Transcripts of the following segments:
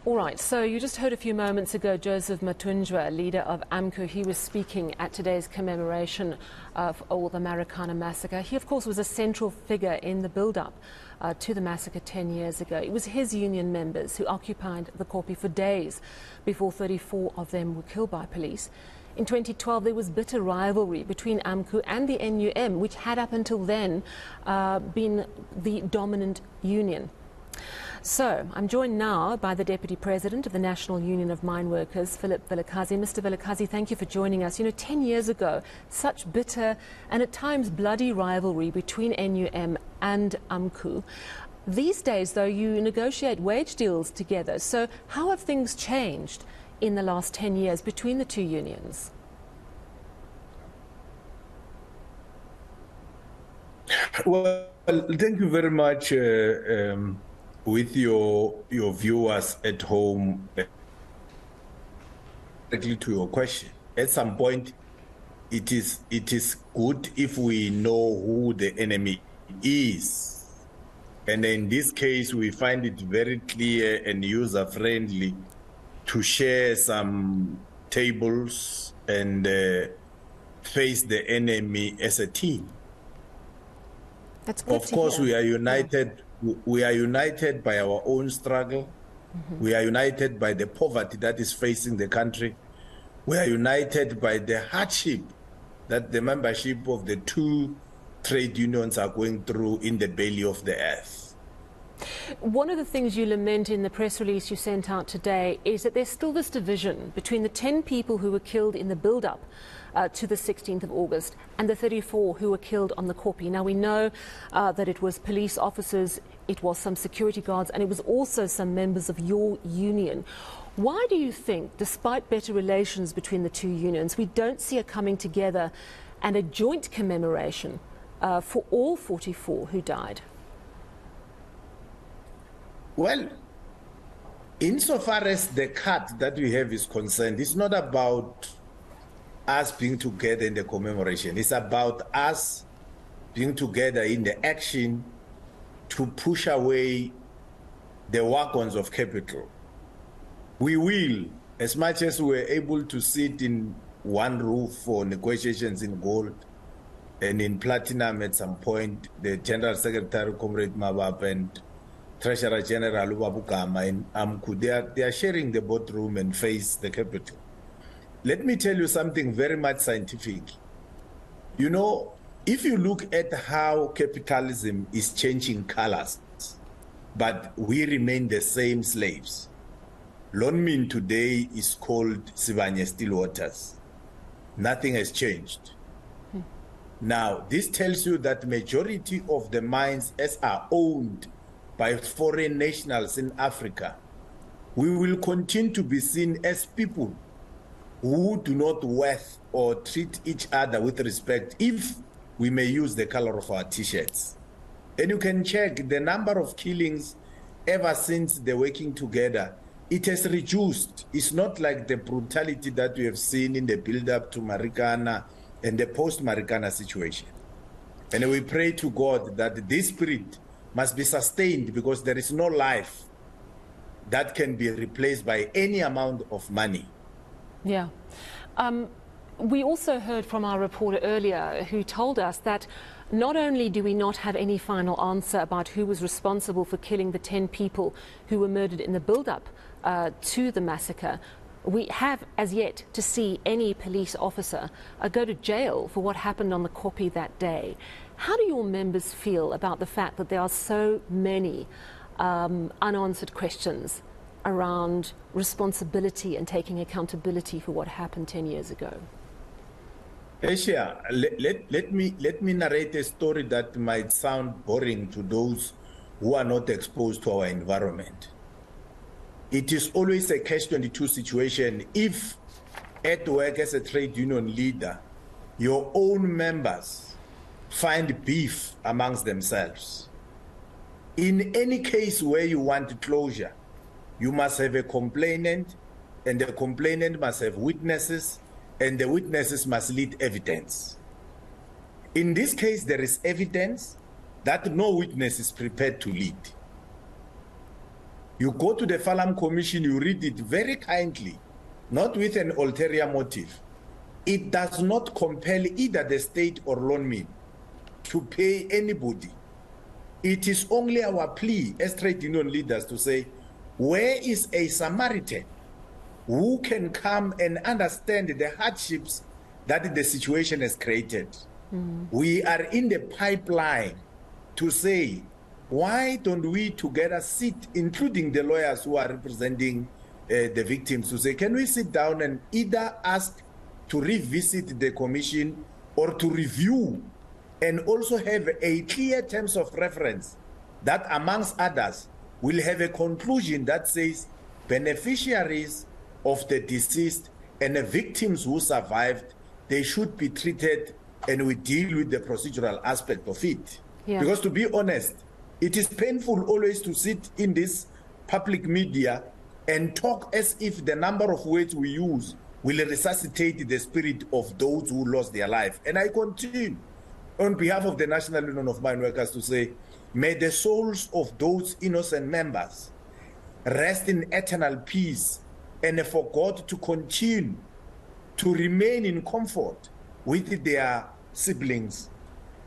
All right, so you just heard a few moments ago Joseph Matunjwa, leader of eMCA. He was speaking at today's commemoration of the Marikana massacre. He, of course, was a central figure in the build-up to the massacre 10 years ago. It was his union members who occupied the Kopi for days before 34 of them were killed by police. In 2012, there was bitter rivalry between eMCA and the NUM, which had up until then been the dominant union. So, I'm joined now by the Deputy President of the National Union of Mine Workers, Phillip Vilakazi. Mr. Vilakazi, thank you for joining us. You know, 10 years ago, such bitter and at times bloody rivalry between NUM and eMCA. These days, though, you negotiate wage deals together. So, how have things changed in the last 10 years between the two unions? Well, thank you very much. With your viewers at home, directly to your question, at some point, it is good if we know who the enemy is, and in this case, we find it very clear and user-friendly to share some tables and face the enemy as a team. That's good. Of course, we are united. Yeah. We are united by our own struggle. We are united by the poverty that is facing the country. We are united by the hardship that the membership of the two trade unions are going through in the belly of the earth. One of the things you lament in the press release you sent out today is that there's still this division between the 10 people who were killed in the build-up to the 16th of August and the 34 who were killed on the Kopi. Now, we know that it was police officers, it was some security guards, and it was also some members of your union. Why do you think, despite better relations between the two unions, we don't see a coming together and a joint commemoration for all 44 who died? Well, insofar as the cut that we have is concerned, it's not about us being together in the commemoration. It's about us being together in the action to push away the wagons of capital. We will, as much as we're able to sit in one roof for negotiations in gold and in platinum at some point, the General Secretary, Comrade Mabap, and Treasurer General Ubabukama in eMCA, they are sharing the boardroom and face the capital. Let me tell you something very much scientific. You know, if you look at how capitalism is changing colors, but we remain the same slaves. Lonmin today is called Sibanye Stillwaters. Nothing has changed. Now, this tells you that majority of the mines as are owned by foreign nationals in Africa, we will continue to be seen as people who do not worth or treat each other with respect, if we may use the color of our t-shirts. And you can check the number of killings ever since the working together. It has reduced. It's not like the brutality that we have seen in the build-up to Marikana and the post-Marikana situation. And we pray to God that this spirit must be sustained, because there is no life that can be replaced by any amount of money. Yeah. We also heard from our reporter earlier who told us that not only do we not have any final answer about who was responsible for killing the 10 people who were murdered in the build-up to the massacre, we have as yet to see any police officer go to jail for what happened on the Kopi that day. How do your members feel about the fact that there are so many unanswered questions around responsibility and taking accountability for what happened 10 years ago? Asia, let me narrate a story that might sound boring to those who are not exposed to our environment. It is always a catch-22 situation if at work as a trade union leader, your own members find beef amongst themselves. In any case where you want closure, you must have a complainant, and the complainant must have witnesses, and the witnesses must lead evidence. In this case, there is evidence that no witness is prepared to lead. You go to the Phalam Commission, you read it very kindly, not with an ulterior motive. It does not compel either the state or loanmen to pay anybody. It is only our plea as trade union leaders to say, where is a Samaritan who can come and understand the hardships that the situation has created? We are in the pipeline to say, why don't we together sit, including the lawyers who are representing the victims, to say, can we sit down and either ask to revisit the commission or to review and also have a clear terms of reference that, amongst others, will have a conclusion that says beneficiaries of the deceased and the victims who survived, they should be treated, and we deal with the procedural aspect of it. Yeah. Because to be honest, it is painful always to sit in this public media and talk as if the number of words we use will resuscitate the spirit of those who lost their life. And I continue on behalf of the National Union of Mine Workers to say, may the souls of those innocent members rest in eternal peace, and for God to continue to remain in comfort with their siblings,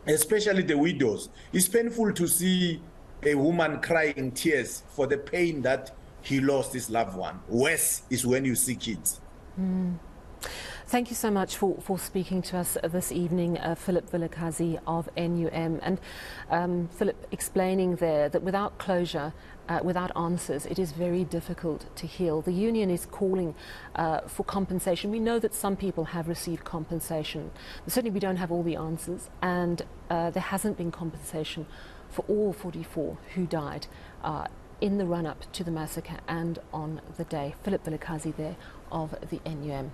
especially the widows. It's painful to see a woman crying tears for the pain that he lost his loved one. Worse is when you see kids. Thank you so much for speaking to us this evening, Phillip Vilakazi of NUM. And Phillip, explaining there that without closure, without answers, it is very difficult to heal. The union is calling for compensation. We know that some people have received compensation. But certainly we don't have all the answers, and there hasn't been compensation for all 44 who died in the run-up to the massacre and on the day. Phillip Vilakazi there of the NUM.